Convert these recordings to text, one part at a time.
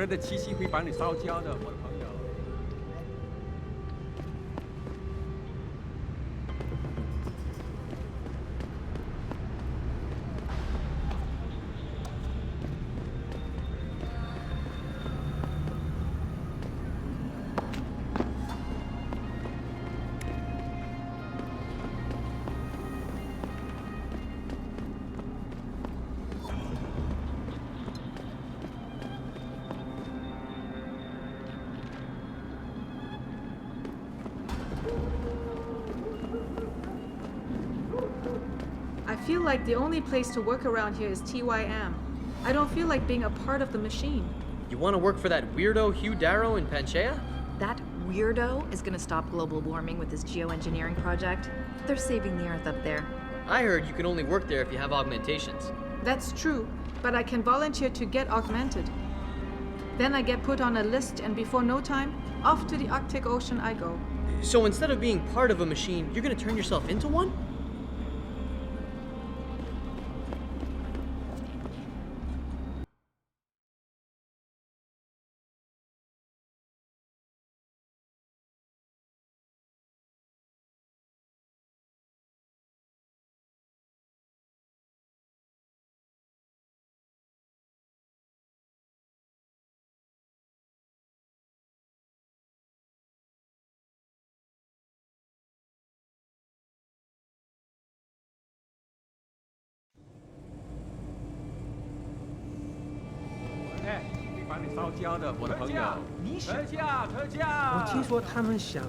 人的气息会把你烧焦的，我的朋友。I feel like the only place to work around here is TYM. I don't feel like being a part of the machine. You want to work for that weirdo Hugh Darrow in Panchea? That weirdo is gonna stop global warming with his geoengineering project. They're saving the Earth up there. I heard you can only work there if you have augmentations. That's true, but I can volunteer to get augmented. Then I get put on a list, and before no time, off to the Arctic Ocean I go. So instead of being part of a machine, you're gonna turn yourself into one?我听说他们想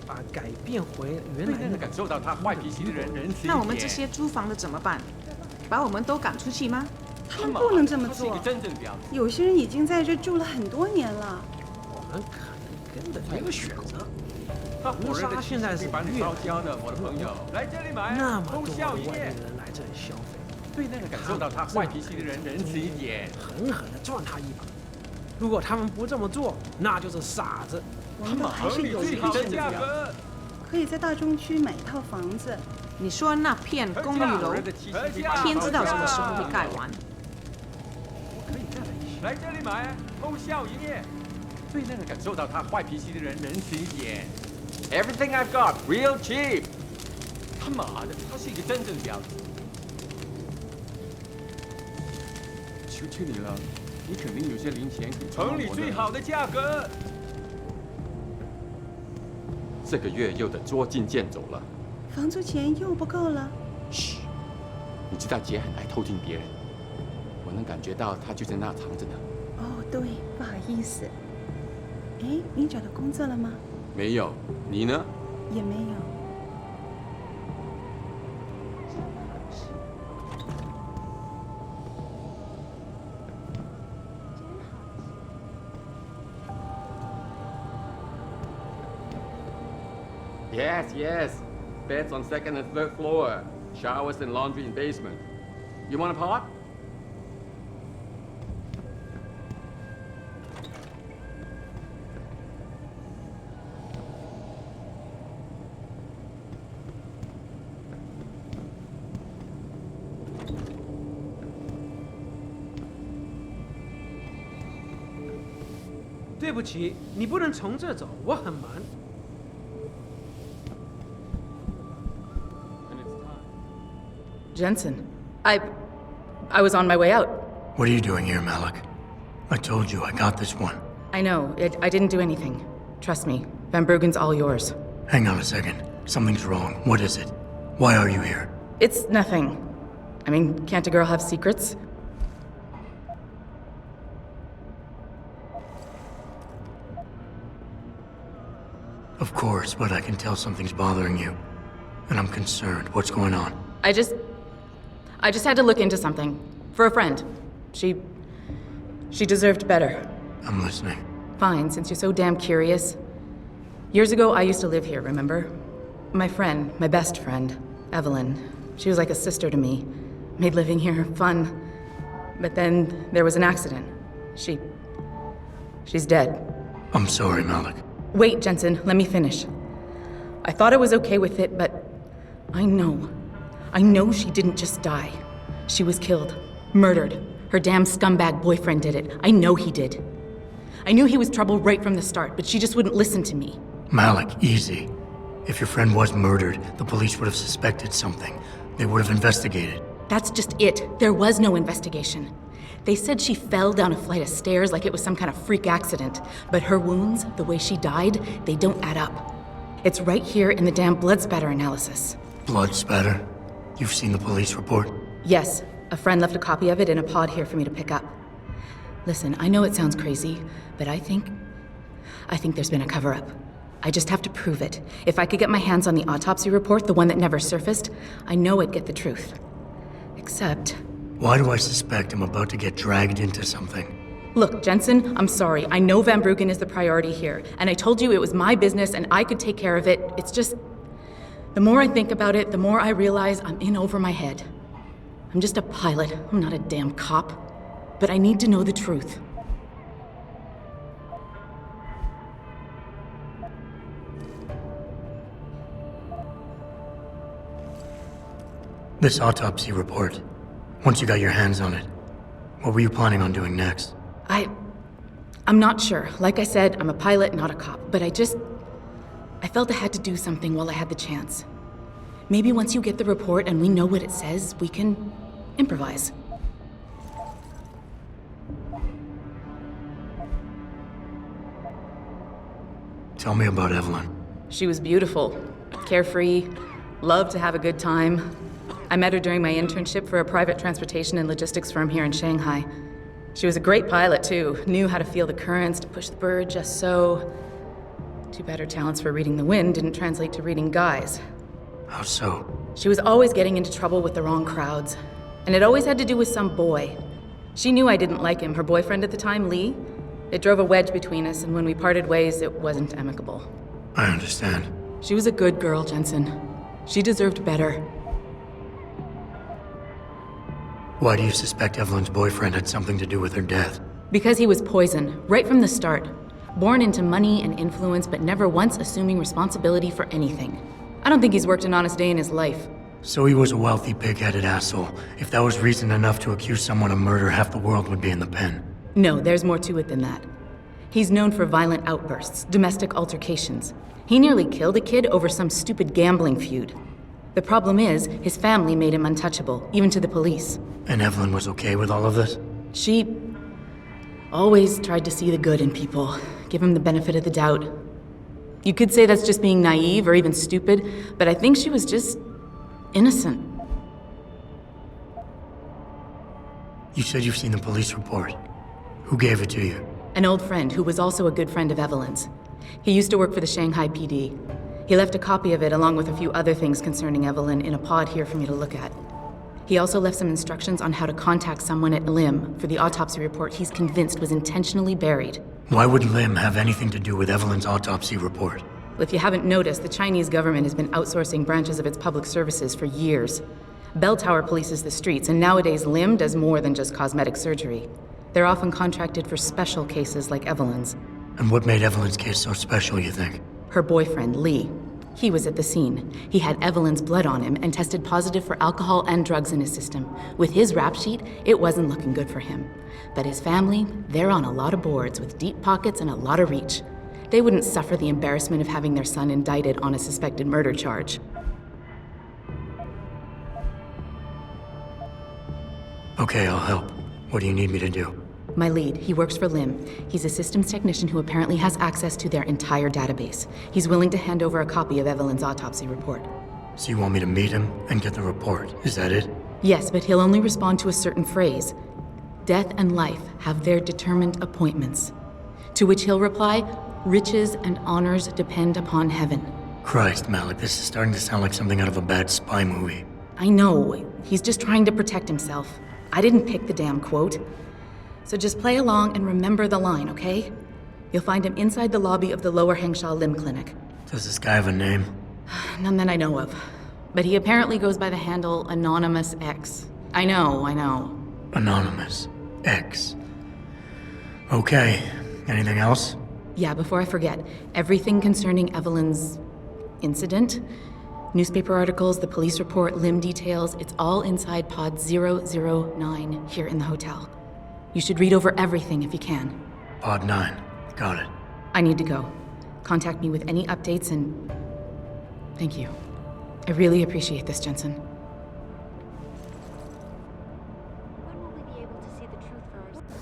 把改变回原来的感受到他坏脾气的人仁慈一点。那我们这些租房的怎么办？把我们都赶出去吗？他们不能这么做。有些人已经在这住了很多年了。我们可能根本没有选择。红沙现在是越烧焦的，我的朋友。来这里买，那么多外地人来这里消费，对那个感受到他坏脾气的人仁慈一点，狠狠地赚他一把。如果他们不这么做，那就是傻子。我们都还是有理性的，可以在大中区买一套房子。你说那片公寓楼，天知道什么时候会盖完。我可以再来一些。来这里买，偷笑营业。对那个感受到他坏脾气的人仁慈一点。Everything I've got, real cheap。他妈的，他是一个真正婊子。求求你了，你肯定有些零钱可以城里最好的价格。这个月又得捉襟见肘了。房租钱又不够了。嘘，你知道姐很爱偷听别人，我能感觉到她就在那藏着呢。哦，对，不好意思。哎，你找到工作了吗？没有，你呢？也没有。Yes, yes. Beds on second and third floor. Showers and laundry in basement. You want a pot? 对不起，你不能从这走，我很忙。Jensen, I was on my way out. What are you doing here, Malik? I told you I got this one. I know, I didn't do anything. Trust me, Van Bruggen's all yours. Hang on a second. Something's wrong. What is it? Why are you here? It's nothing. I mean, can't a girl have secrets? Of course, but I can tell something's bothering you. And I'm concerned. What's going on? I just had to look into something. For a friend. She deserved better. I'm listening. Fine, since you're so damn curious. Years ago, I used to live here, remember? My friend, my best friend, Evelyn. She was like a sister to me. Made living here fun. But then there was an accident. She's dead. I'm sorry, Malik. Wait, Jensen, let me finish. I thought I was okay with it, but I know she didn't just die. She was killed. Murdered. Her damn scumbag boyfriend did it. I know he did. I knew he was trouble right from the start, but she just wouldn't listen to me. Malik, easy. If your friend was murdered, the police would have suspected something. They would have investigated. That's just it. There was no investigation. They said she fell down a flight of stairs like it was some kind of freak accident. But her wounds, the way she died, they don't add up. It's right here in the damn blood spatter analysis. Blood spatter? You've seen the police report? Yes, a friend left a copy of it in a pod here for me to pick up. Listen, I know it sounds crazy, but I think there's been a cover-up. I just have to prove it. If I could get my hands on the autopsy report, the one that never surfaced, I know I'd get the truth. Except... Why do I suspect I'm about to get dragged into something? Look, Jensen, I'm sorry. I know Van Bruggen is the priority here, and I told you it was my business and I could take care of it. It's just... The more I think about it, the more I realize I'm in over my head. I'm just a pilot. I'm not a damn cop. But I need to know the truth. This autopsy report. Once you got your hands on it, what were you planning on doing next? I'm not sure. Like I said, I'm a pilot, not a cop. But I felt I had to do something while I had the chance. Maybe once you get the report and we know what it says, we can improvise. Tell me about Evelyn. She was beautiful, carefree, loved to have a good time. I met her during my internship for a private transportation and logistics firm here in Shanghai. She was a great pilot, too. Knew how to feel the currents, to push the bird just so. Too bad her talents for reading the wind didn't translate to reading guys. How so? She was always getting into trouble with the wrong crowds. And it always had to do with some boy. She knew I didn't like him. Her boyfriend at the time, Lee. It drove a wedge between us, and when we parted ways, it wasn't amicable. I understand. She was a good girl, Jensen. She deserved better. Why do you suspect Evelyn's boyfriend had something to do with her death? Because he was poison, right from the start. Born into money and influence, but never once assuming responsibility for anything. I don't think he's worked an honest day in his life. So he was a wealthy, pig-headed asshole. If that was reason enough to accuse someone of murder, half the world would be in the pen. No, there's more to it than that. He's known for violent outbursts, domestic altercations. He nearly killed a kid over some stupid gambling feud. The problem is, his family made him untouchable, even to the police. And Evelyn was okay with all of this? She always tried to see the good in people, give him the benefit of the doubt. You could say that's just being naive or even stupid, but I think she was just innocent. You said you've seen the police report. Who gave it to you? An old friend who was also a good friend of Evelyn's. He used to work for the Shanghai PD. He left a copy of it along with a few other things concerning Evelyn in a pod here for me to look at. He also left some instructions on how to contact someone at Lim for the autopsy report he's convinced was intentionally buried. Why would Lim have anything to do with Evelyn's autopsy report? Well, if you haven't noticed, the Chinese government has been outsourcing branches of its public services for years. Bell Tower polices the streets, and nowadays Lim does more than just cosmetic surgery. They're often contracted for special cases like Evelyn's. And what made Evelyn's case so special, you think? Her boyfriend, Lee. He was at the scene. He had Evelyn's blood on him and tested positive for alcohol and drugs in his system. With his rap sheet, it wasn't looking good for him. But his family, they're on a lot of boards with deep pockets and a lot of reach. They wouldn't suffer the embarrassment of having their son indicted on a suspected murder charge. Okay, I'll help. What do you need me to do? My lead, he works for Lim. He's a systems technician who apparently has access to their entire database. He's willing to hand over a copy of Evelyn's autopsy report. So you want me to meet him and get the report, is that it? Yes, but he'll only respond to a certain phrase. Death and life have their determined appointments. To which he'll reply, riches and honors depend upon heaven. Christ, Malik, this is starting to sound like something out of a bad spy movie. I know. He's just trying to protect himself. I didn't pick the damn quote. So just play along and remember the line, okay? You'll find him inside the lobby of the Lower Hengsha Lim Clinic. Does this guy have a name? None that I know of. But he apparently goes by the handle Anonymous X. I know. Anonymous X. Okay. Anything else? Yeah, before I forget, everything concerning Evelyn's incident, newspaper articles, the police report, Lim details, it's all inside pod 009 here in the hotel. You should read over everything if you can. Pod 9. Got it. I need to go. Contact me with any updates and... Thank you. I really appreciate this, Jensen. When will we be able to see the truth for ourselves?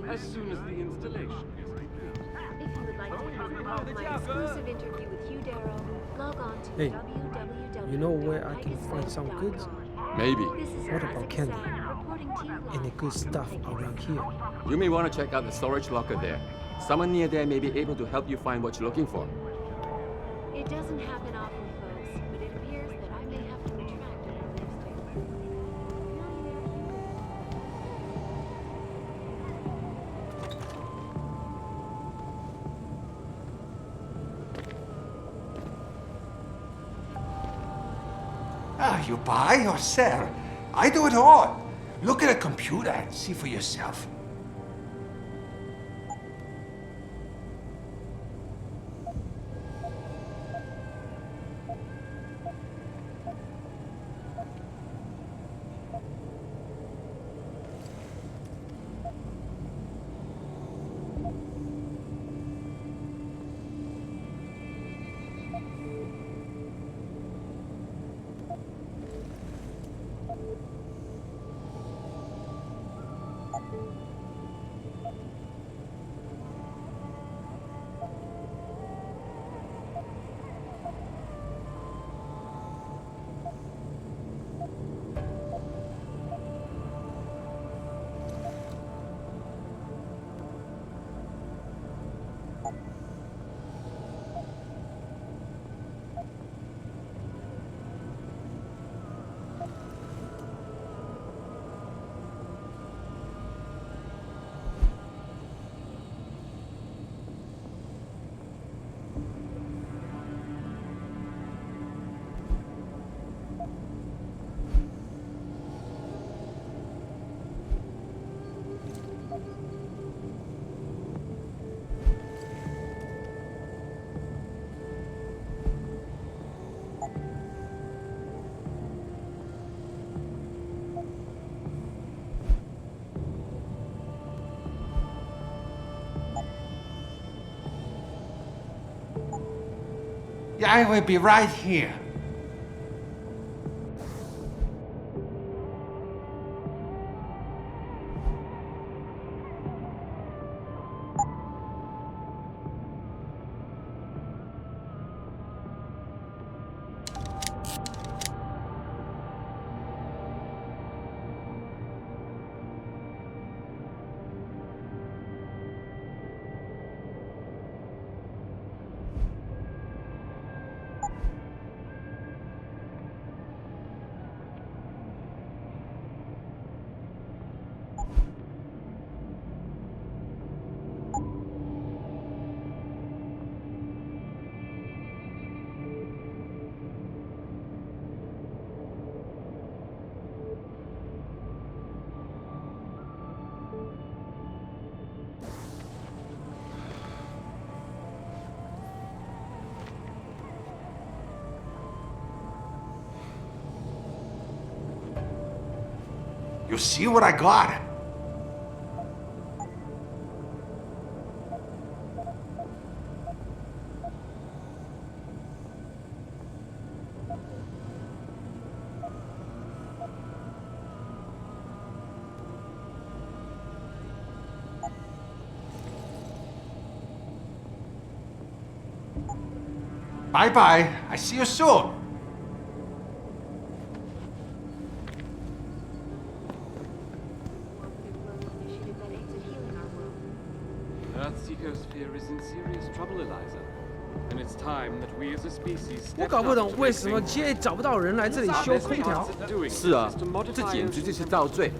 As soon as the installation is complete. If you would like to have more of my exclusive interview with Hugh Darrow, log on to Hey, www. you know where I can find some goods? Maybe. This is What about candy? reporting to you Any live. good stuff around here? You may want to check out the storage locker there. Someone near there may be able to help you find what you're looking for. It doesn't happen often, folks, but it appears that I may have to retract our lipstick. You buy or sell. I do it all. Look at a computer and see for yourself. Yeah, I will be right here. You see what I got? Bye-bye. I see you soon. Earth's ecosphere is in serious trouble, Eliza. And it's time that we as a species 我 step 搞不 up 懂 to 为 make 什么 things 街找不到人来这里 Our 修 best 空调 chance。at doing 是啊 this is to，modify 这简直就是造罪！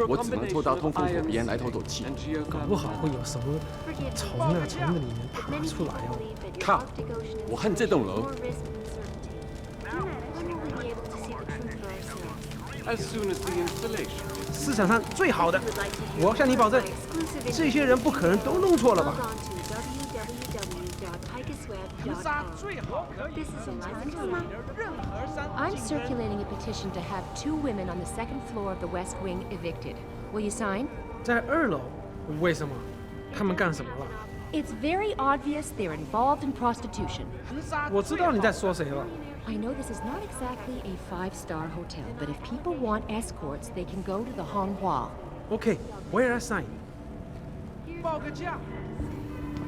我只能凑到通风口边来透透气。搞不好会有什么虫啊从那里面爬出来哦。靠！我恨这栋楼。As soon as the installation is 市场上最好的，我向你保证，这些人不可能都弄错了吧？ I'm circulating a petition to have 2 women on the second floor of the West Wing evicted. Will you sign? 在2楼，为什么？他们干什么了？ It's very obvious they're involved in prostitution. 我知道你在说谁了。 I know this is not exactly a 5-star hotel, but if people want escorts, they can go to the Honghua. OK, where I sign? 报个价。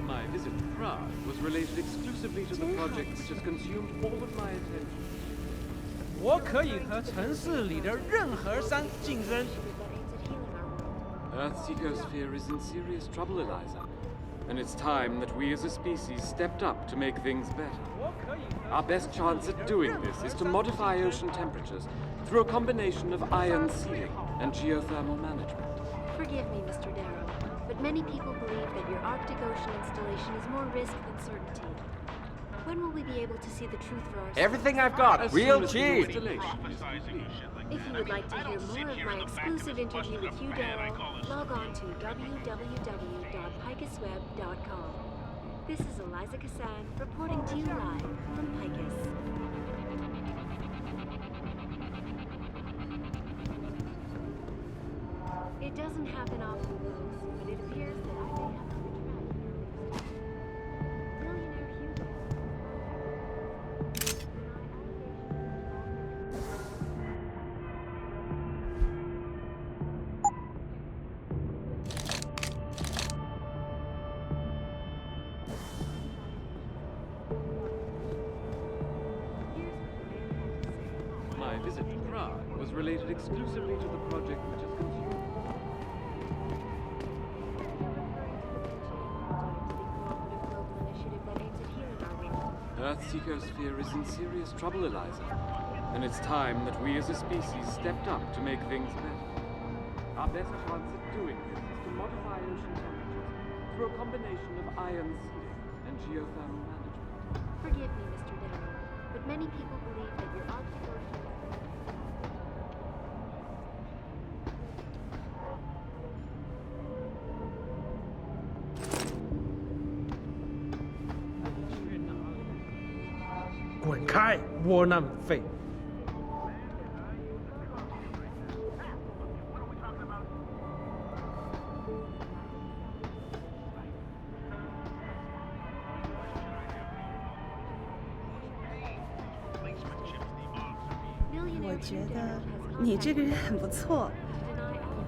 My visit to Prague was related exclusively to the project which has consumed all of my attention. 我可以和城市里的任何山竞争。 Earth's ecosphere is in serious trouble, Eliza. And it's time that we as a species stepped up to make things better. Our best chance at doing this is to modify ocean temperatures through a combination of ion sealing and geothermal management. Forgive me, Mr. Darrow, but many people believe that your Arctic Ocean installation is more risk than certainty. When will we be able to see the truth for ourselves? Everything I've got, As real soon as the cheap. installation is complete. If you would like to hear more of my exclusive interview with Hugh Darrow, log on to www.picusweb.com. This is Eliza Cassan reporting to you live from Picus. It doesn't happen often, folks, but it appears that I may have to retract. Millionaire Hugh Darrow. My visit to Prague was related exclusively to the project which has consumed. Earth's ecosphere is in serious trouble, Eliza. And it's time that we as a species stepped up to make things better. Our best chance at doing this is to modify ocean temperatures through a combination of ion sealing and geothermal management. Forgive me, Mr. Darrow, but many people believe that your Arctic Ocean... 滚开，窝囊废！ 我觉得你这个人很不错，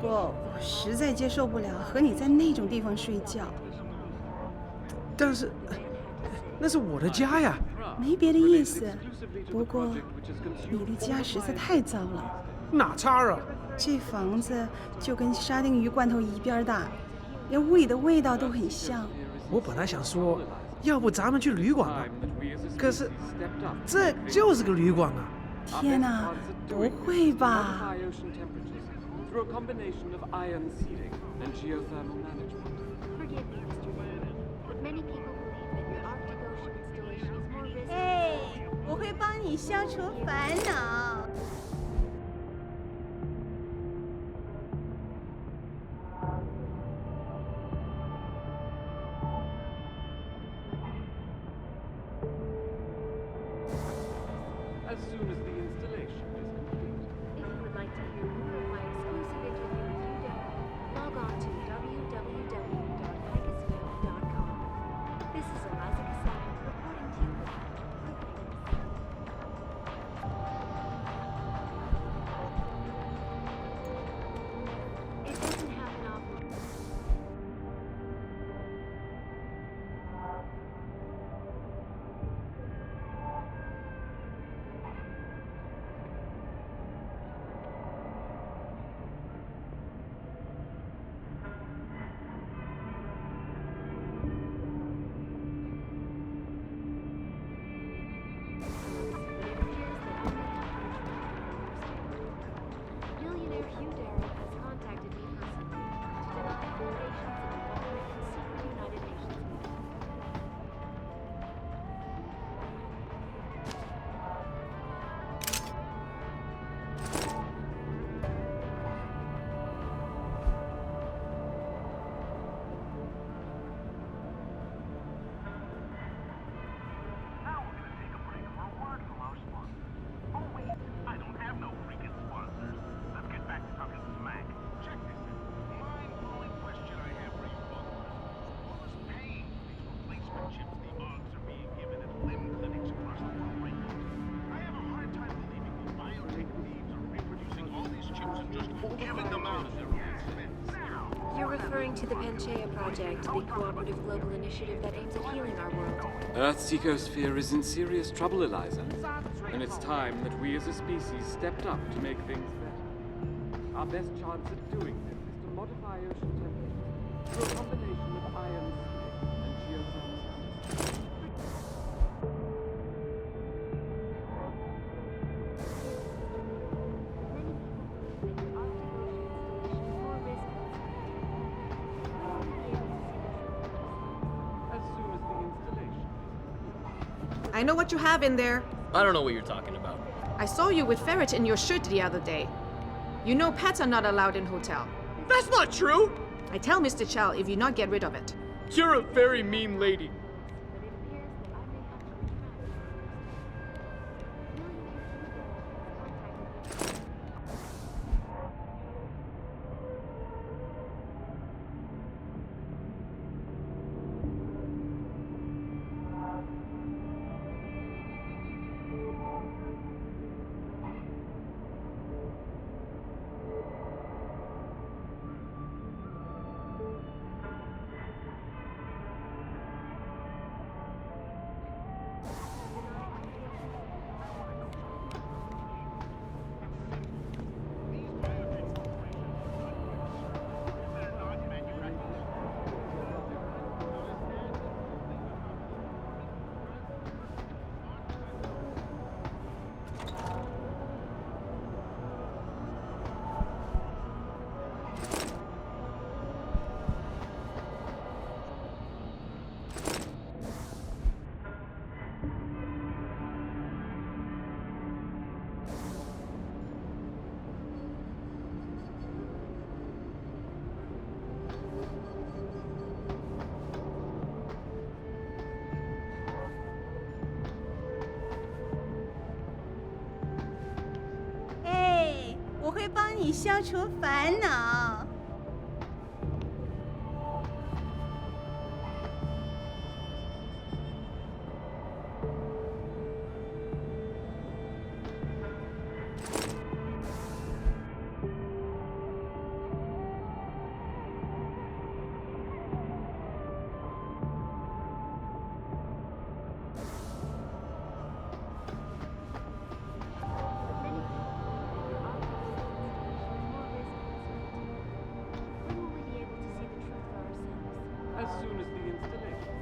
不过我实在接受不了和你在那种地方睡觉。但是，那是我的家呀。 没别的意思，不过你的家实在太糟了。哪差啊？这房子就跟沙丁鱼罐头一边大，连屋里的味道都很像。我本来想说，要不咱们去旅馆吧？可是，这就是个旅馆啊！天哪，不会吧？ Through a combination of ion sealing and geothermal management. Forgive me, Mr. Darrow, but many people believe that your Arctic Ocean installation is more risky. 哎，我会帮你消除烦恼。 As soon as the installation is complete. If you would like to hear more of my exclusive interview with Hugh Darrow, log on to www.picusweb.com. This is Eliza Cassan reporting to you live from Picus. You're referring to the Panchaea Project, the cooperative global initiative that aims at healing our world. Earth's ecosphere is in serious trouble, Eliza. And it's time that we as a species stepped up to make things better. Our best chance at doing this is to modify ocean temperatures through a combination of iron seeding and geothermal. I know what you have in there. I don't know what you're talking about. I saw you with ferret in your shirt the other day. You know pets are not allowed in hotel. That's not true! I tell Mr. Chow if you not get rid of it. You're a very mean lady.我会帮你消除烦恼。As soon as the installation.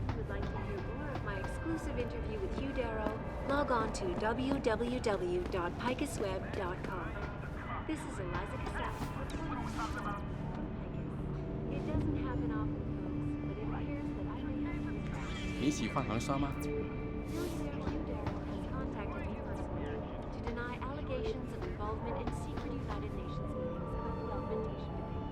If you would like to hear more of my exclusive interview with you, Darrow, log on to www.picusweb.com. This is Eliza Cassell. It doesn't happen often, folks, but it appears that I may have to 你喜欢横刷吗？ Millionaire Hugh Darrow has contacted me personally to deny allegations of involvement in secret United Nations meetings about the augmentation debate.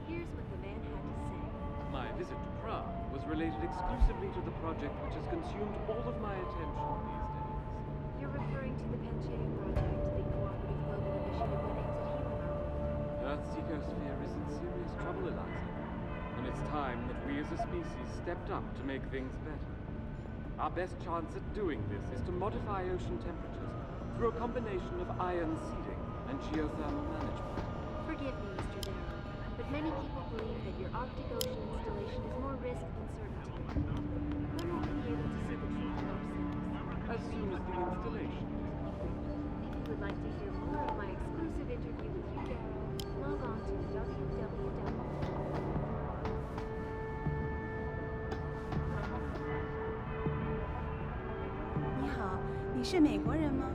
Here's what the man had to say. My visit to Prague was related exclusively to the project which has consumed all of my attention these days. You're referring to the Panchaea Project, the cooperative global initiative that aims at healing our world. Earth's ecosphere is in serious trouble, Eliza. And it's time that we as a species stepped up to make things better. Our best chance at doing this is to modify ocean temperatures through a combination of iron seeding and geothermal management. Forgive me, Mr. Darrow, but many people believe that your Arctic Ocean installation is more risk than certainty. When will we be able to see the truth for ourselves? As soon as the installation is complete. If you would like to hear more of my exclusive interview with you, Darrow, log on to www. 你好，你是美国人吗？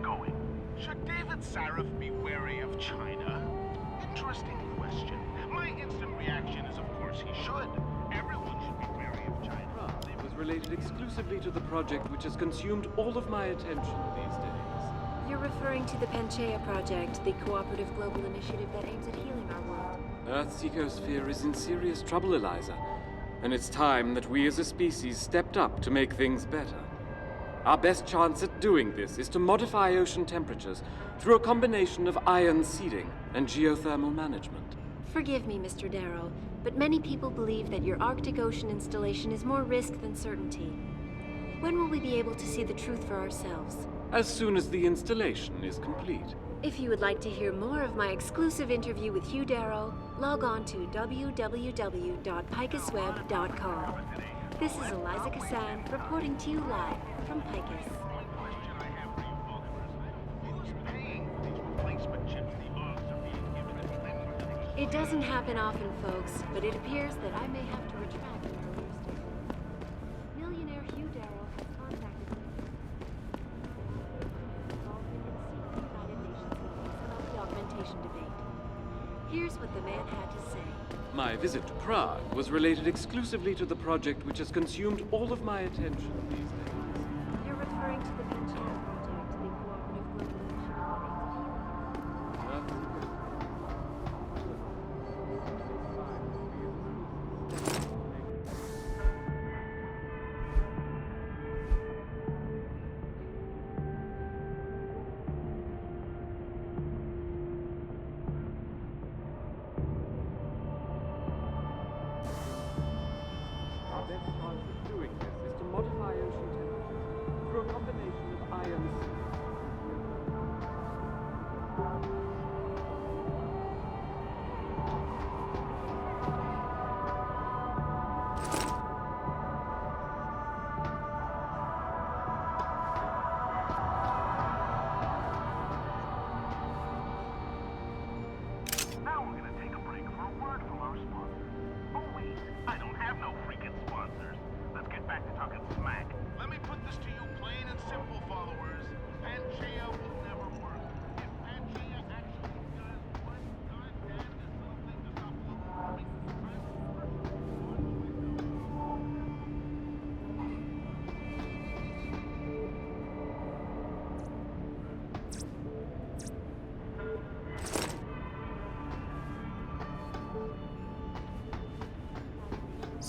going? Should David Sarif be wary of China? Interesting question. My instant reaction is, of course, he should. Everyone should be wary of China. It was related exclusively to the project which has consumed all of my attention these days. You're referring to the Panchaea Project, the cooperative global initiative that aims at healing our world. Earth's ecosphere is in serious trouble, Eliza. And it's time that we as a species stepped up to make things better. Our best chance at doing this is to modify ocean temperatures through a combination of ion seeding and geothermal management. Forgive me, Mr. Darrow, but many people believe that your Arctic Ocean installation is more risk than certainty. When will we be able to see the truth for ourselves? As soon as the installation is complete. If you would like to hear more of my exclusive interview with Hugh Darrow, log on to www.picusweb.com. This is Eliza Kassan reporting to you live from Picus. It doesn't happen often, folks, but it appears that I may have to retract an earlier statement. Millionaire Hugh Darrow has contacted me involved in secret United Nations meetings about the augmentation debate. Here's what the man had to say. My visit to Prague was related exclusively to the project which has consumed all of my attention these days. You're referring to the Panchaea Project, the cooperative global initiative that aims at healing.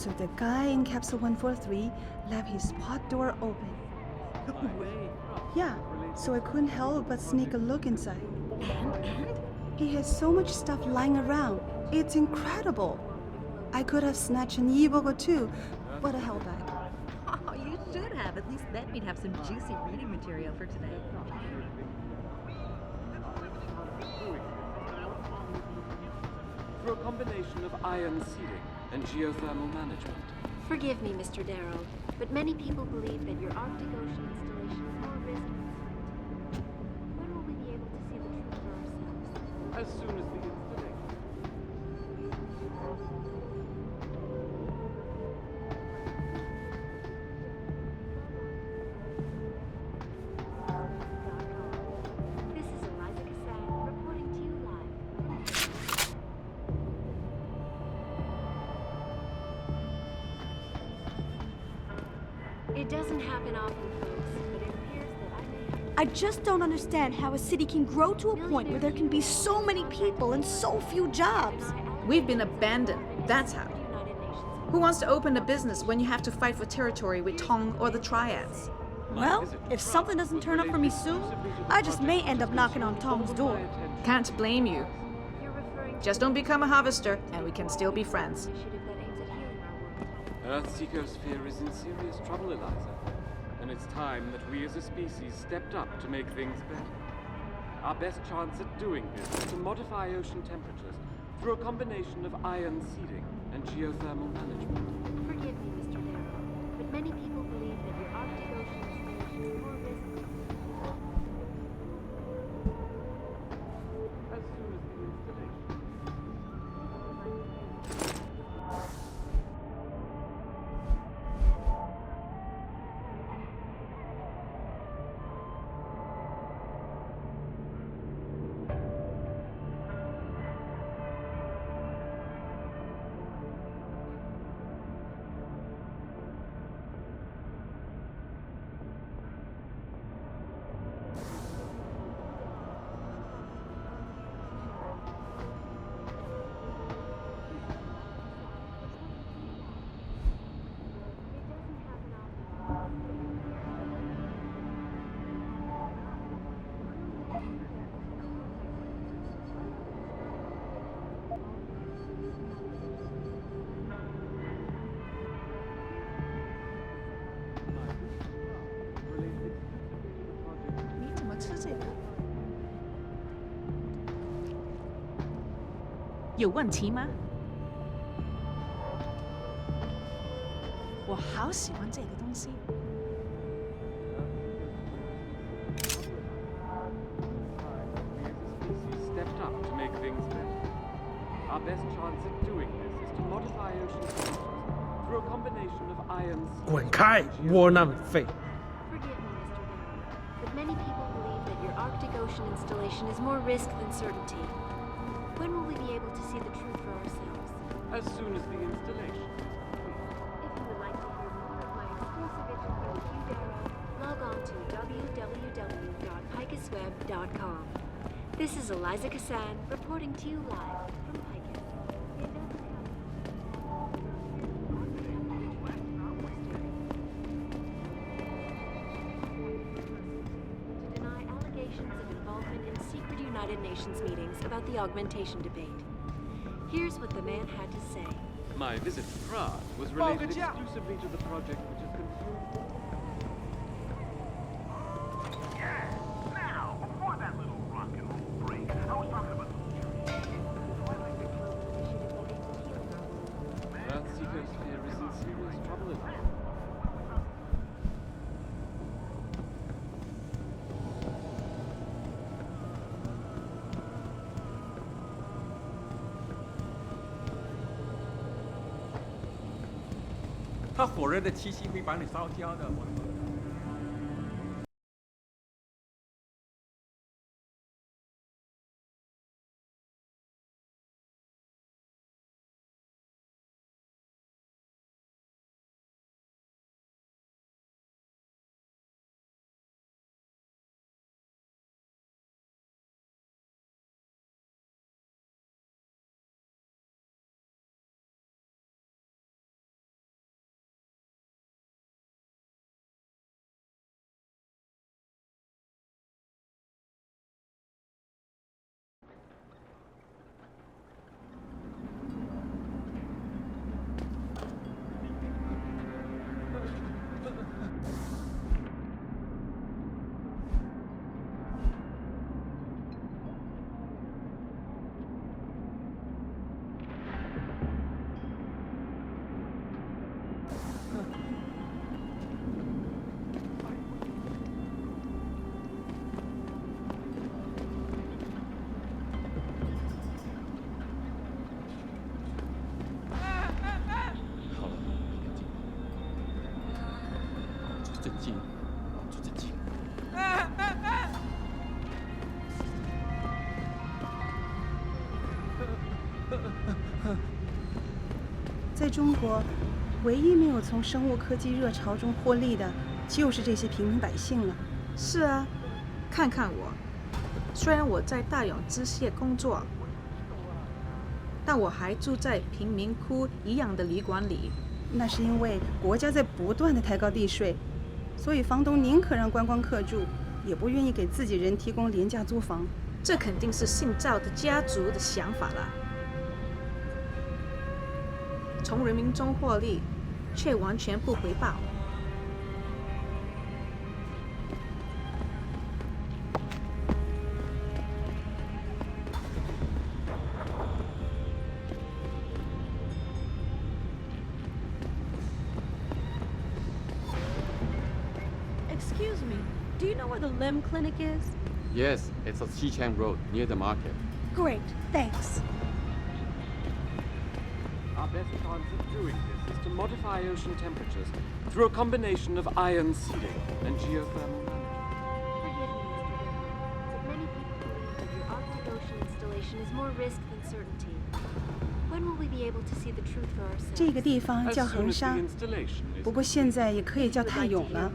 So the guy in capsule 143 left his pod door open. No way. Yeah, so I couldn't help but sneak a look inside. He has so much stuff lying around. It's incredible. I could have snatched an e-book or two, but I held back. Oh, you should have. At least then we'd have some juicy reading material for today. Through a combination of ion seeding and geothermal management. Forgive me, Mr. Darrow, but many people believe that your Arctic Ocean installation is more risk than certainty. When will we be able to see the truth for ourselves? As soon as the installation. This is Eliza Kassan reporting to you live. It doesn't happen often, folks, but it appears that I may have I just don't understand how a city can grow to a point where there can be so many people and so few jobs. We've been abandoned, that's how. Who wants to open a business when you have to fight for territory with Tong or the Triads? Well, if something doesn't turn up for me soon, I just may end up knocking on Tom's door. Can't blame you. Just don't become a harvester, and we can still be friends. Earth's ecosphere is in serious trouble, Eliza. And it's time that we as a species stepped up to make things better. Our best chance at doing this is to modify ocean temperatures through a combination of ion seeding and geothermal management. Forgive me, Mr. Darrow, but many people believe that your Arctic Ocean installation is more risk than As soon as the installation. 有问题吗？我好喜欢这个东西。Stepped up to make things better. Our best chance at doing this is to modify ocean temperatures through a combination of ions. 滚开，窝囊废！ Forgive me, Mr. Downer, but many people believe that your Arctic Ocean installation is more risk than certainty. When will we be able to see the truth for ourselves? As soon as the installation. If you would like to hear more of my exclusive interview with you, Darrow, log on to www.picusweb.com. This is Eliza Kassan reporting to you live from Picus. The event is to deny allegations of involvement in secret United Nations meetings about the augmentation debate. Here's what the man had to say. My visit to Prague was related exclusively to the project which has consumed. Yes, now, before that little rock and roll break, I was talking about Earth's ecosphere is in serious trouble at the moment. “它火热的气息会把你烧焦的，我的朋友。” 镇静，做镇静。在中国，唯一没有从生物科技热潮中获利的，就是这些平民百姓了。是啊，看看我，虽然我在大勇机械工作，但我还住在贫民窟一样的旅馆里。那是因为国家在不断的抬高地税，所以房东宁可让观光客住，也不愿意给自己人提供廉价租房。这肯定是姓赵的家族的想法了。从人民中获利，却完全不回报。Excuse me, do you know where the limb clinic is? Yes, it's on Xichang Road near the market. Great, thanks. Our best chance of doing this is to modify ocean temperatures through a combination of ion seeding and geothermal management. Forgive me, Mr. Downer, but many people believe that your Arctic Ocean installation is more risk than certainty. When will we be able to see the truth for ourselves? 这个地方叫恒沙，不过现在也可以叫泰永了。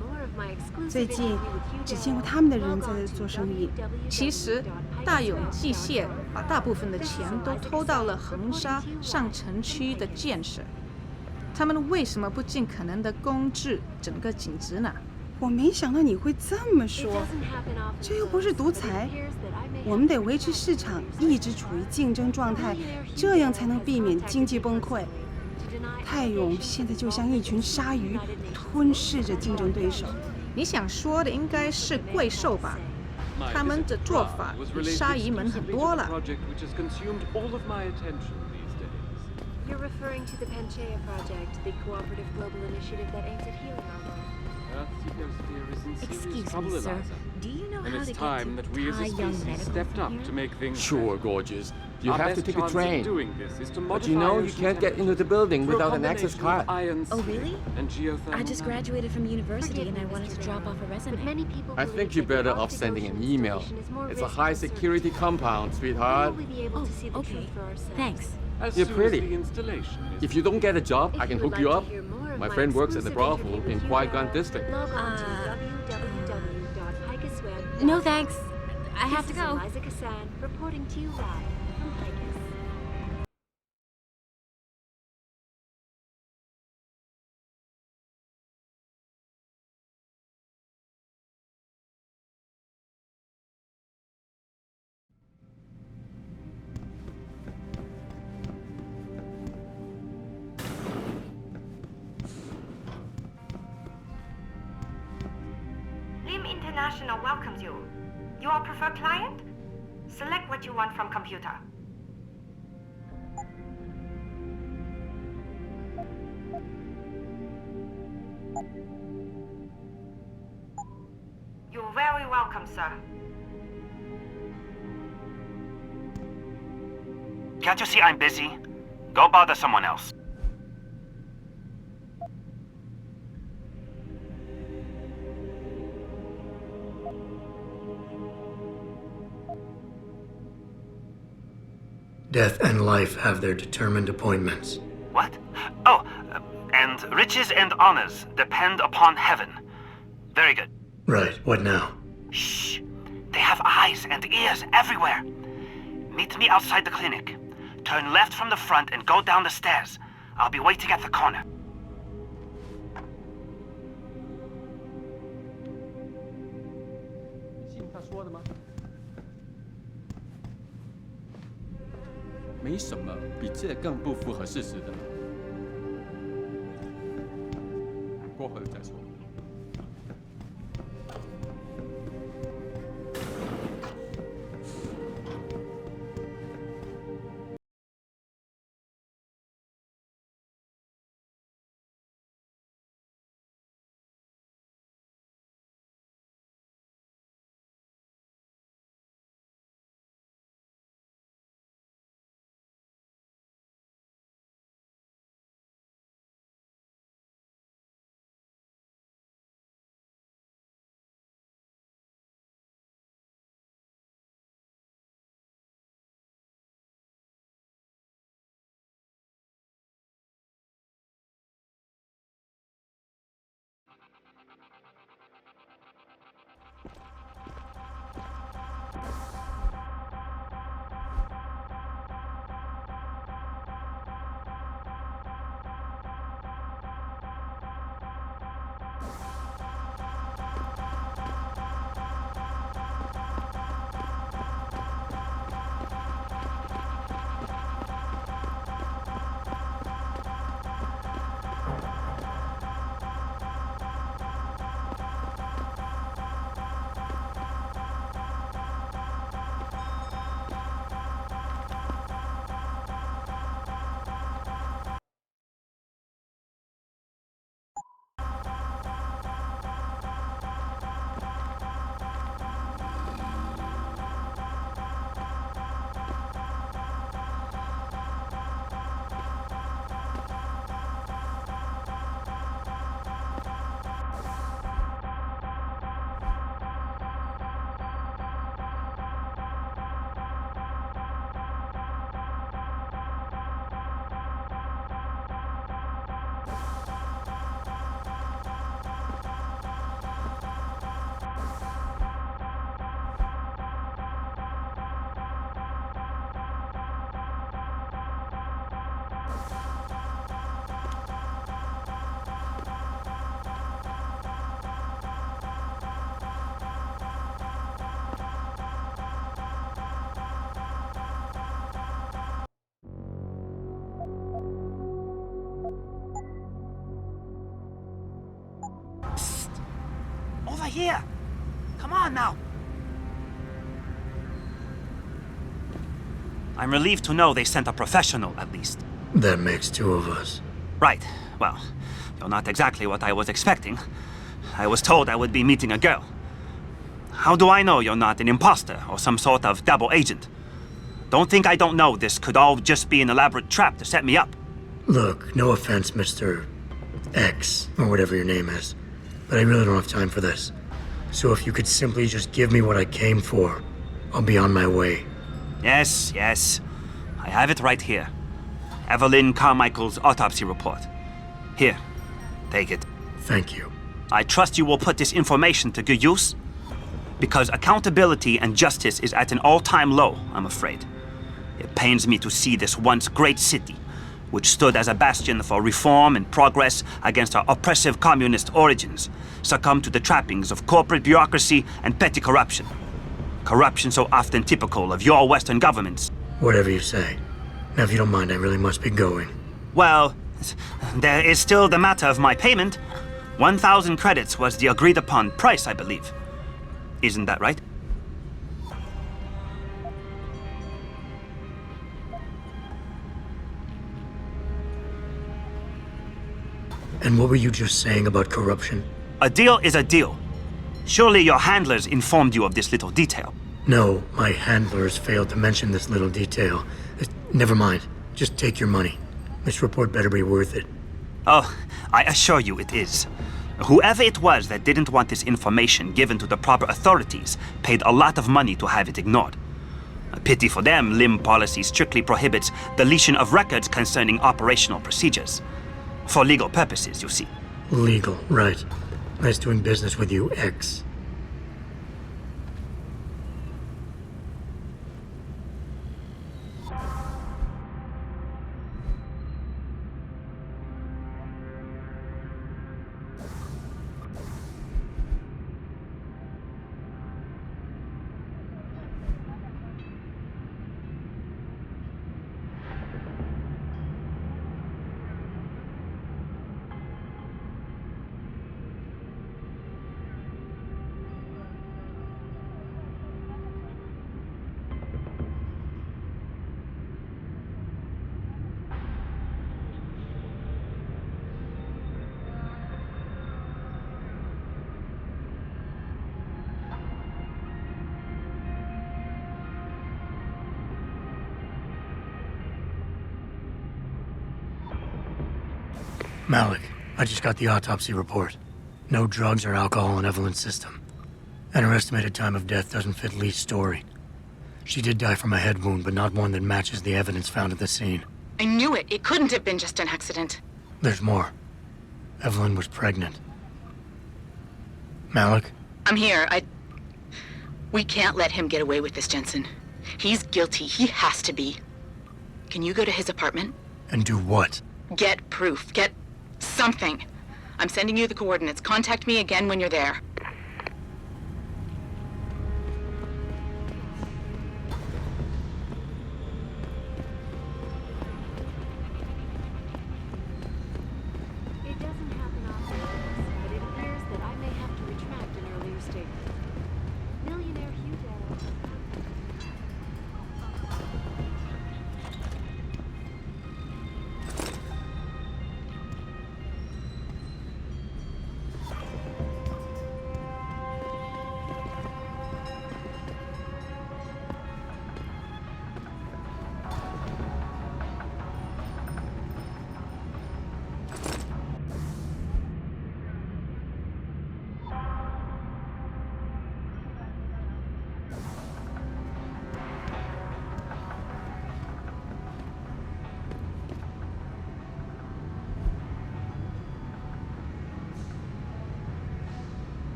最近只见过他们的人在这做生意。其实，大勇机械把大部分的钱都偷到了恒沙上城区的建设。他们为什么不尽可能的公治整个景值呢？我没想到你会这么说，这又不是独裁，我们得维持市场一直处于竞争状态，这样才能避免经济崩溃。泰永现在就像一群鲨鱼，吞噬着竞争对手。你想说的应该是怪兽吧？ My 他们 visit 的 to 做 Prague 法 was 比 related 沙夷们很 exclusively 多 to the 了。 project which has consumed all of my attention these days. You're referring to the Panchaea Project, the cooperative global initiative that aims at healing our world. Earth's ecosphere is in serious Excuse trouble, me, sir. Eliza. Do you know And how it's to get time to that we as a Thai Young species Medical stepped from up here? to make things Sure, better. gorgeous. You Our have to best take a chance of train. doing this is to But you modify know you ocean can't get into the temperatures building through a without an access combination of card. iron Oh, sealing really? and geothermal I just graduated from university and I wanted to drop off a But resume. many people I believe think you're that the better off Arctic sending Ocean an email. installation is more It's a risky high than security surface. compound, When sweetheart. will we be able Oh, to see the okay. truth for ourselves? Thanks. As You're soon pretty. As the installation is If you don't get a job, If I can you would hook you like up. to hear more of My my friend works at the exclusive brothel interview in with Qui you, Gan district. log on to www.picusweb.com. No thanks. I have to This is go. Eliza Kassan reporting to you live from Picus. Lim International welcomes you. You are preferred client? Select what you want from computer. You're very welcome, sir. Can't you see I'm busy? Go bother someone else. Death and life have their determined appointments. What? Oh, and riches and honors depend upon heaven. Very good. Right, what now? Shh. They have eyes and ears everywhere. Meet me outside the clinic. Turn left from the front and go down the stairs. I'll be waiting at the corner. 你信他说的吗？没什么比这更不符合事实的。过会儿再说。Over here! Come on now! I'm relieved to know they sent a professional, at least. That makes two of us. Right. Well, you're not exactly what I was expecting. I was told I would be meeting a girl. How do I know you're not an imposter or some sort of double agent? Don't think I don't know this could all just be an elaborate trap to set me up. Look, no offense, Mr. X, or whatever your name is, but I really don't have time for this. So if you could simply just give me what I came for, I'll be on my way. Yes, yes. I have it right here. Evelyn Carmichael's autopsy report. Here, take it. Thank you. I trust you will put this information to good use, because accountability and justice is at an all-time low, I'm afraid. It pains me to see this once great city, which stood as a bastion for reform and progress against our oppressive communist origins, succumb to the trappings of corporate bureaucracy and petty corruption. Corruption so often typical of your Western governments. Whatever you say. Now, if you don't mind, I really must be going. Well, there is still the matter of my payment. 1,000 credits was the agreed-upon price, I believe. Isn't that right? And what were you just saying about corruption? A deal is a deal. Surely your handlers informed you of this little detail. No, my handlers failed to mention this little detail. Never mind. Just take your money. This report better be worth it. Oh, I assure you it is. Whoever it was that didn't want this information given to the proper authorities paid a lot of money to have it ignored. A pity for them, LIM policy strictly prohibits deletion of records concerning operational procedures. For legal purposes, you see. Legal, right. Nice doing business with you, X. Malik, I just got the autopsy report. No drugs or alcohol in Evelyn's system. And her estimated time of death doesn't fit Lee's story. She did die from a head wound, but not one that matches the evidence found at the scene. I knew it. It couldn't have been just an accident. There's more. Evelyn was pregnant. Malik? I'm here. We can't let him get away with this, Jensen. He's guilty. He has to be. Can you go to his apartment? And do what? Get proof. Get something. I'm sending you the coordinates. Contact me again when you're there. It doesn't happen often, but it appears that I may have to retract an earlier statement. Millionaire Hugh Dell.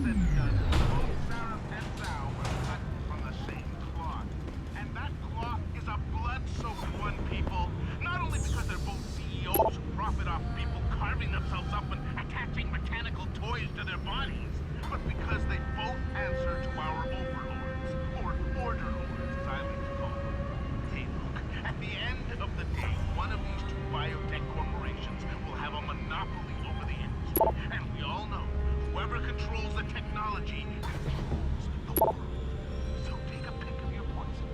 said and done, both Sarah and Zhao were cut from the same cloth. And that cloth is a blood-soaked one, people. Not only because they're both CEOs who profit off people carving themselves up and attaching mechanical toys to their bodies, but because they both answer to our overlords, or order lords, as I like to call them. Hey, look, at the end of the day, one of these two biotech corporations will have a monopoly over the industry. And we all know, whoever controls the technology controls the world. So take a pick of your poison.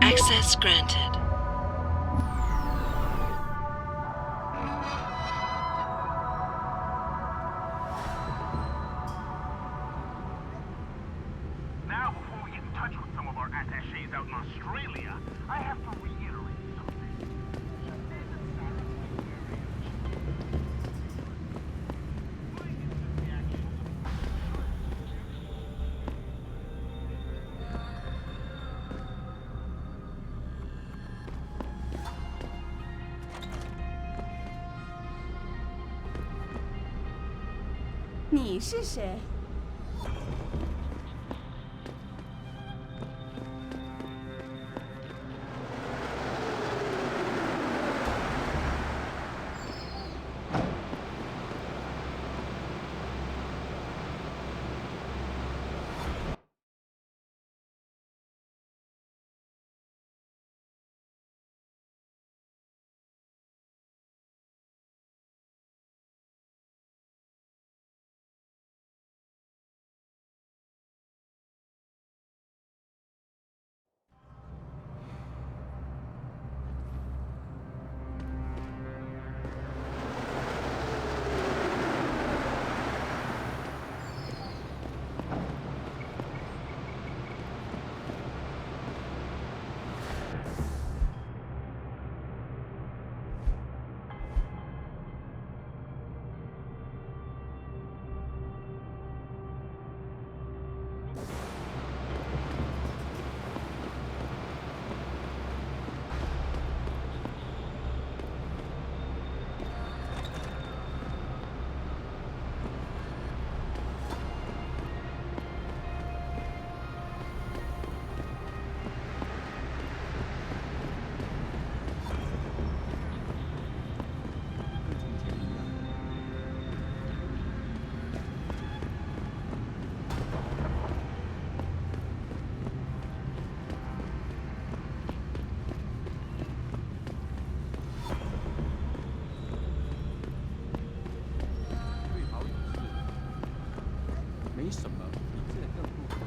Access granted. Now, before we get in touch with some of our attachés out in Australia, I have to reiterate something.你是谁？没什么，比这更不可能。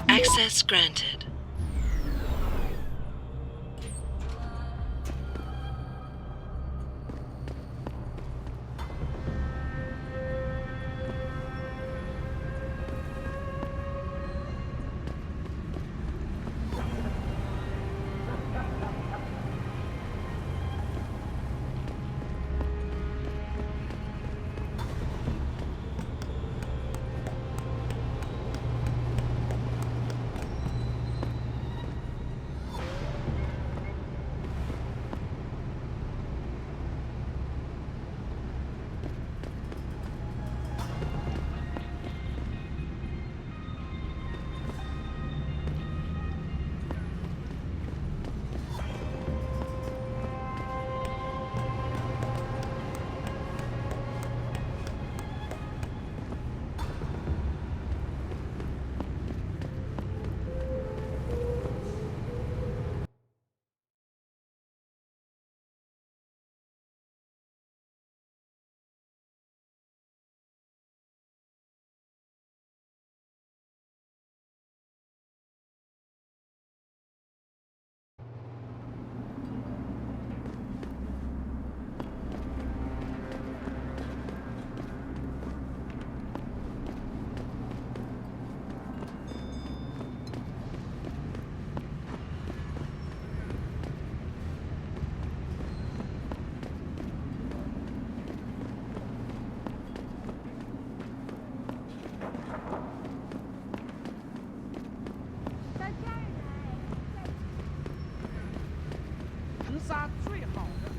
Access granted.杀最好的。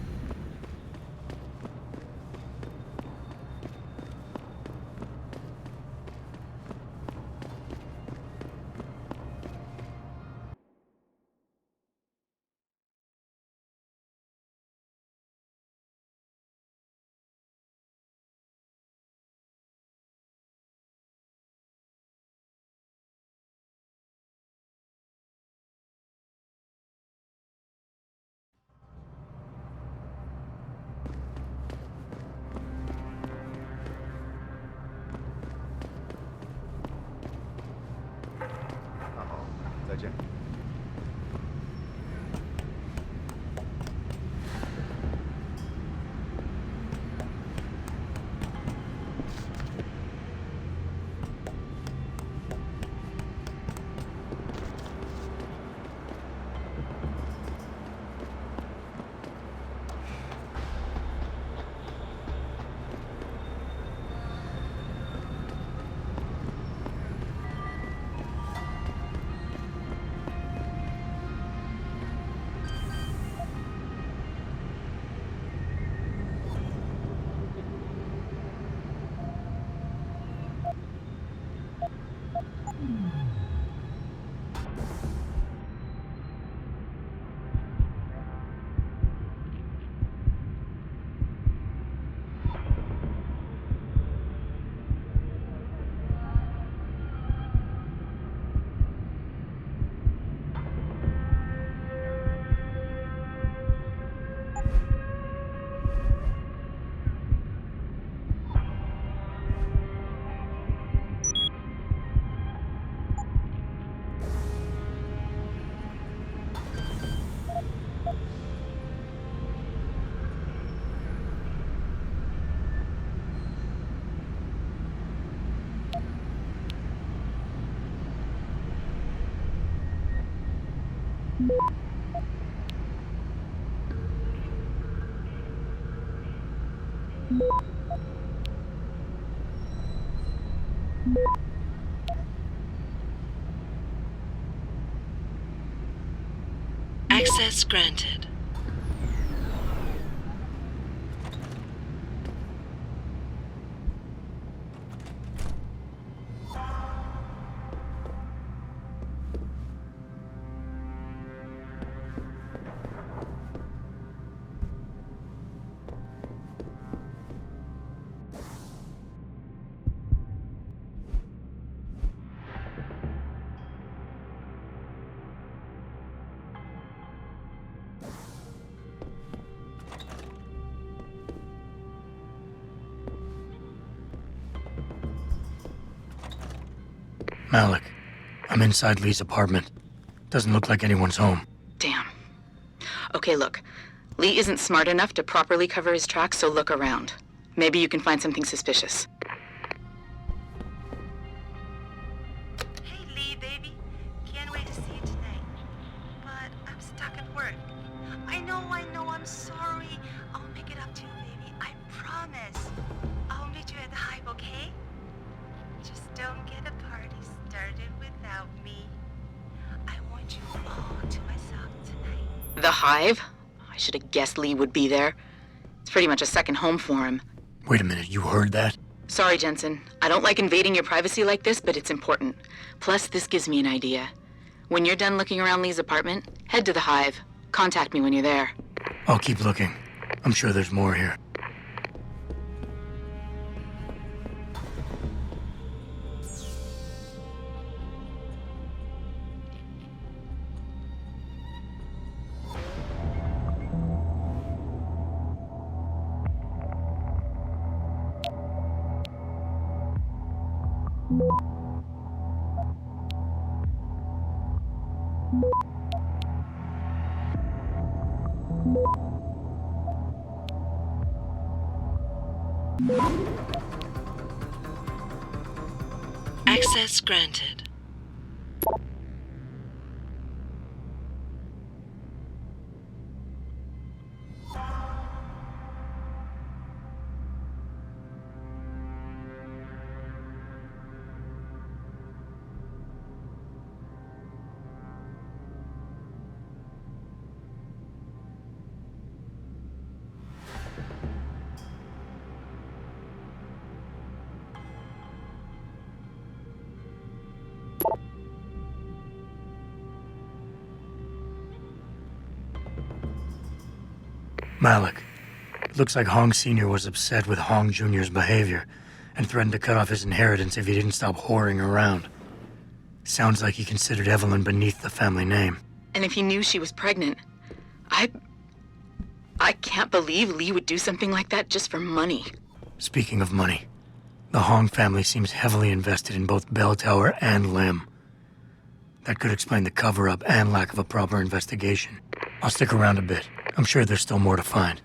再见。Access granted. Malik, I'm inside Lee's apartment. Doesn't look like anyone's home. Damn. Okay, look. Lee isn't smart enough to properly cover his tracks, so look around. Maybe you can find something suspicious. Hey, Lee, baby. Can't wait to see you tonight. But I'm stuck at work. I know, I'm sorry. I'll make it up to you, baby. I promise. I'll meet you at the Hive, okay? Just don't get a party started without me. I want you all to myself tonight. The Hive? I should have guessed Lee would be there. It's pretty much a second home for him. Wait a minute, you heard that? Sorry, Jensen. I don't like invading your privacy like this, but it's important. Plus, this gives me an idea. When you're done looking around Lee's apartment, head to the Hive. Contact me when you're there. I'll keep looking. I'm sure there's more here. Access granted. Malik. It looks like Hong Sr. was upset with Hong Jr.'s behavior and threatened to cut off his inheritance if he didn't stop whoring around. Sounds like he considered Evelyn beneath the family name. And if he knew she was pregnant, I can't believe Lee would do something like that just for money. Speaking of money, the Hong family seems heavily invested in both Bell Tower and Lim. That could explain the cover-up and lack of a proper investigation. I'll stick around a bit. I'm sure there's still more to find.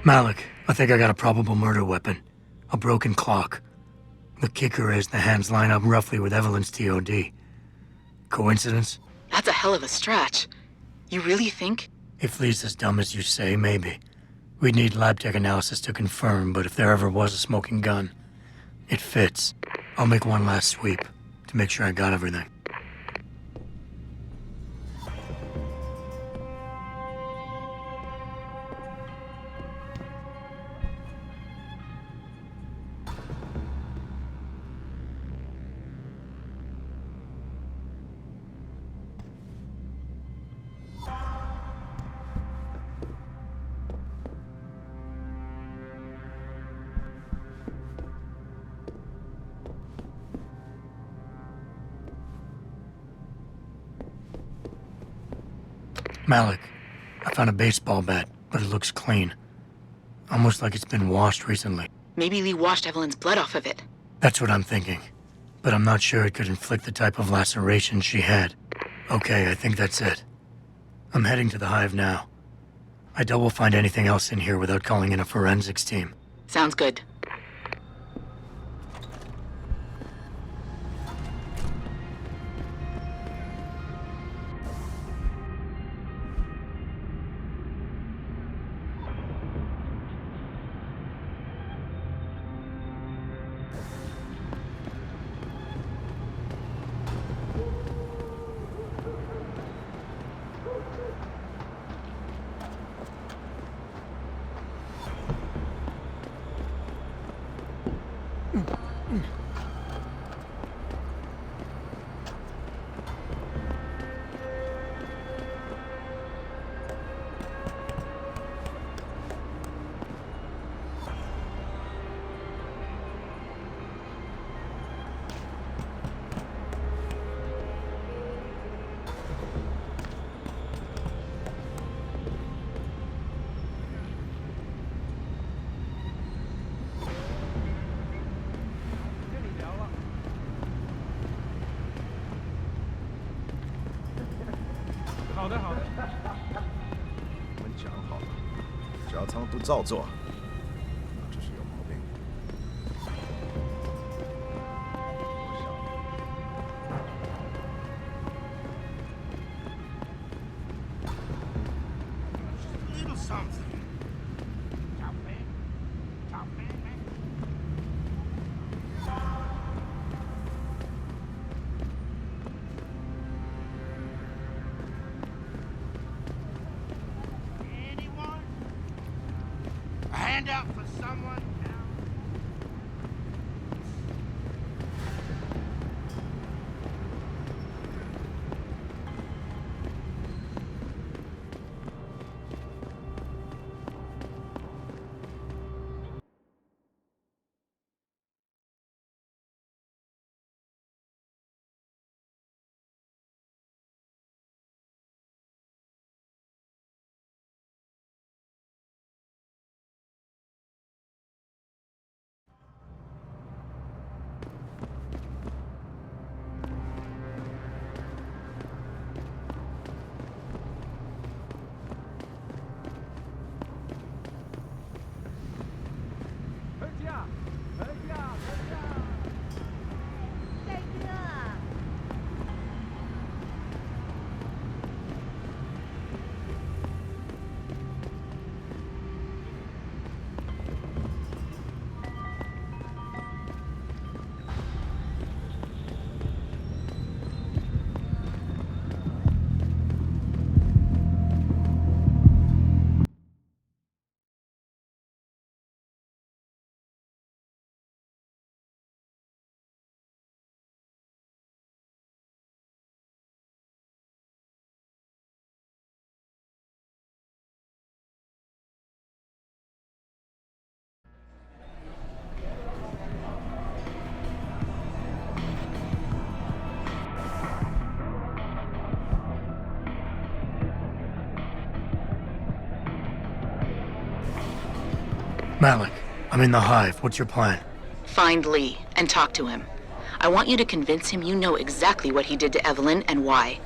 Malik, I think I got a probable murder weapon. A broken clock. The kicker is the hands line up roughly with Evelyn's TOD. Coincidence? That's a hell of a stretch. You really think? If Lee's as dumb as you say, maybe. We'd need lab tech analysis to confirm, but if there ever was a smoking gun, it fits. I'll make one last sweep to make sure I got everything. Malik, I found a baseball bat, but it looks clean. Almost like it's been washed recently. Maybe Lee washed Evelyn's blood off of it. That's what I'm thinking. But I'm not sure it could inflict the type of laceration she had. Okay, I think that's it. I'm heading to the Hive now. I doubt we'll find anything else in here without calling in a forensics team. Sounds good. 好的，好的。我们讲好了，只要他们不照做，那就是有毛病。Little something. Anyone? A handout for someone? Malik, I'm in the hive. What's your plan? Find Lee and talk to him. I want you to convince him you know exactly what he did to Evelyn and why.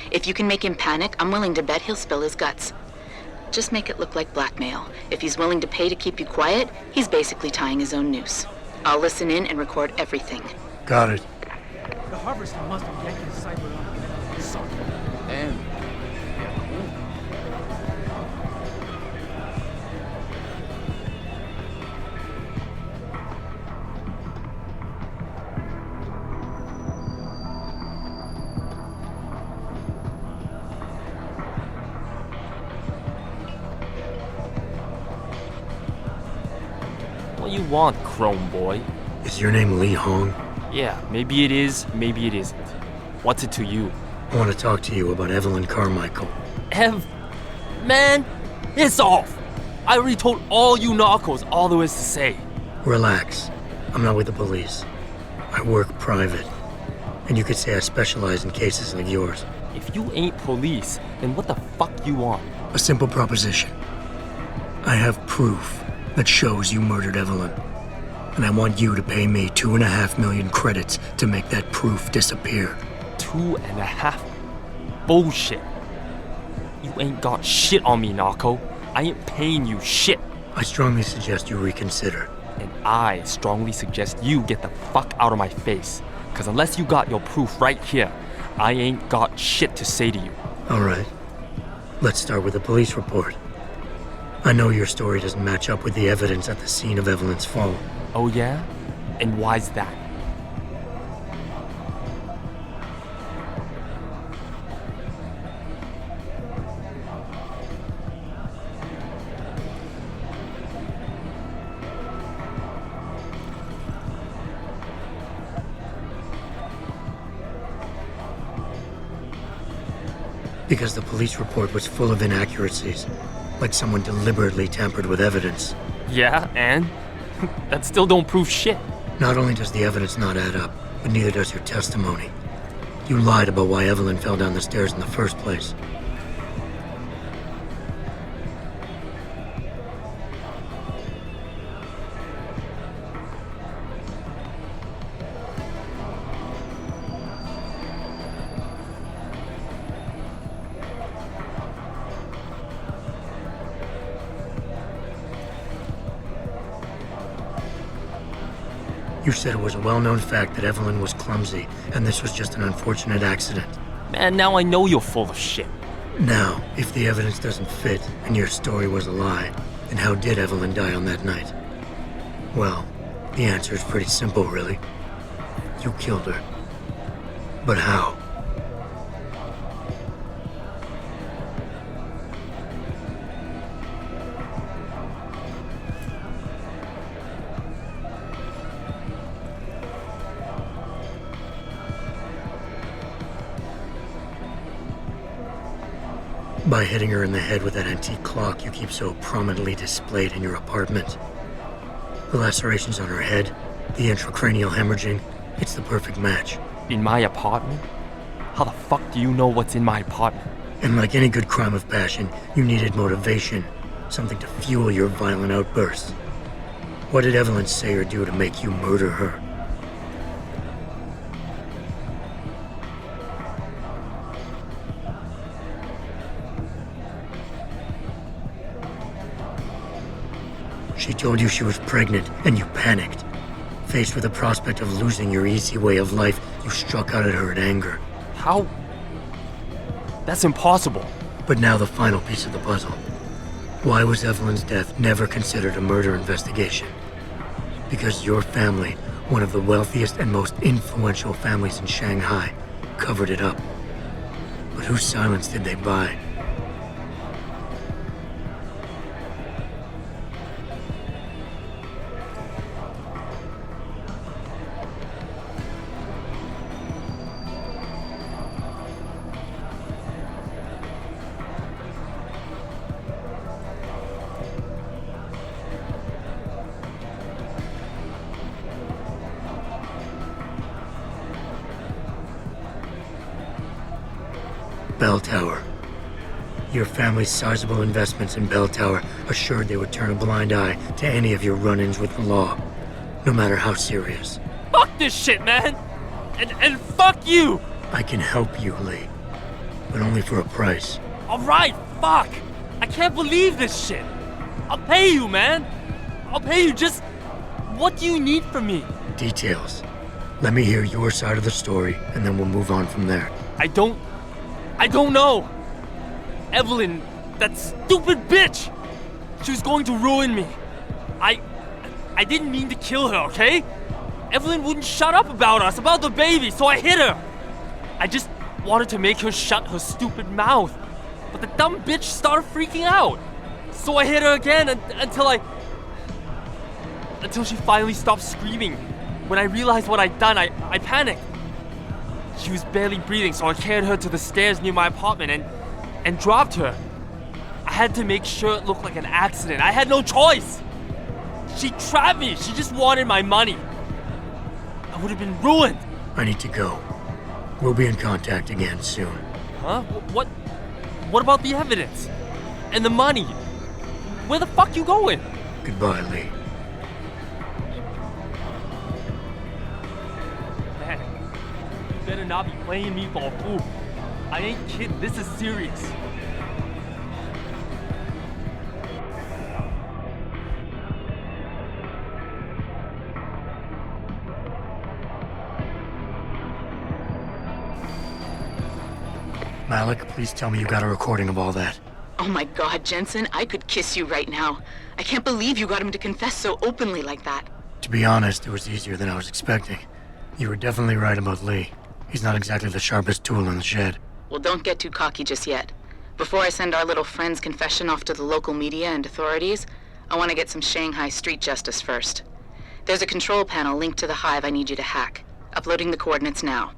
If you can make him panic, I'm willing to bet he'll spill his guts. Just make it look like blackmail. If he's willing to pay to keep you quiet, he's basically tying his own noose. I'll listen in and record everything. Got it. The harvester must have yanked his cyber on. Sorry. And What you want, Chrome Boy? Is your name Lee Hong? Yeah, maybe it is, maybe it isn't. What's it to you? I want to talk to you about Evelyn Carmichael. Man, it's off! I already told all you narcos all there is to say. Relax. I'm not with the police. I work private. And you could say I specialize in cases like yours. If you ain't police, then what the fuck you want? A simple proposition. I have proof that shows you murdered Evelyn. And I want you to pay me 2.5 million credits to make that proof disappear. 2.5? Bullshit. You ain't got shit on me, narco. I ain't paying you shit. I strongly suggest you reconsider. And I strongly suggest you get the fuck out of my face. Cause unless you got your proof right here, I ain't got shit to say to you. Alright. Let's start with the police report. I know your story doesn't match up with the evidence at the scene of Evelyn's fall. Oh yeah? And why's that? Because the police report was full of inaccuracies. Like someone deliberately tampered with evidence. Yeah, and? That still don't prove shit. Not only does the evidence not add up, but neither does your testimony. You lied about why Evelyn fell down the stairs in the first place. You said it was a well-known fact that Evelyn was clumsy, and this was just an unfortunate accident. Man, now I know you're full of shit. Now, if the evidence doesn't fit, and your story was a lie, then how did Evelyn die on that night? Well, the answer is pretty simple, really. You killed her. But how? By hitting her in the head with that antique clock you keep so prominently displayed in your apartment. The lacerations on her head, the intracranial hemorrhaging, it's the perfect match. In my apartment? How the fuck do you know what's in my apartment? And like any good crime of passion, you needed motivation, something to fuel your violent outbursts. What did Evelyn say or do to make you murder her? She told you she was pregnant, and you panicked. Faced with the prospect of losing your easy way of life, you struck out at her in anger. How? That's impossible. But now the final piece of the puzzle. Why was Evelyn's death never considered a murder investigation? Because your family, one of the wealthiest and most influential families in Shanghai, covered it up. But whose silence did they buy? Bell Tower. Your family's sizable investments in Bell Tower assured they would turn a blind eye to any of your run-ins with the law, no matter how serious. Fuck this shit, man! And fuck you! I can help you, Lee, but only for a price. Alright, fuck! I can't believe this shit! I'll pay you, man! I'll pay you, just... What do you need from me? Details. Let me hear your side of the story, and then we'll move on from there. I don't know. Evelyn, that stupid bitch! She was going to ruin me. I didn't mean to kill her, okay? Evelyn wouldn't shut up about us, about the baby, so I hit her. I just wanted to make her shut her stupid mouth. But the dumb bitch started freaking out. So I hit her again until she finally stopped screaming. When I realized what I'd done, I panicked. She was barely breathing, so I carried her to the stairs near my apartment and dropped her. I had to make sure it looked like an accident. I had no choice. She trapped me. She just wanted my money. I would have been ruined. I need to go. We'll be in contact again soon. Huh? What about the evidence? And the money? Where the fuck you going? Goodbye, Lee. Man, you better not be playing me for a fool. I ain't kidding. This is serious. Malik, please tell me you got a recording of all that. Oh my God, Jensen, I could kiss you right now. I can't believe you got him to confess so openly like that. To be honest, it was easier than I was expecting. You were definitely right about Lee. He's not exactly the sharpest tool in the shed. Well, don't get too cocky just yet. Before I send our little friend's confession off to the local media and authorities, I want to get some Shanghai street justice first. There's a control panel linked to the hive I need you to hack. Uploading the coordinates now.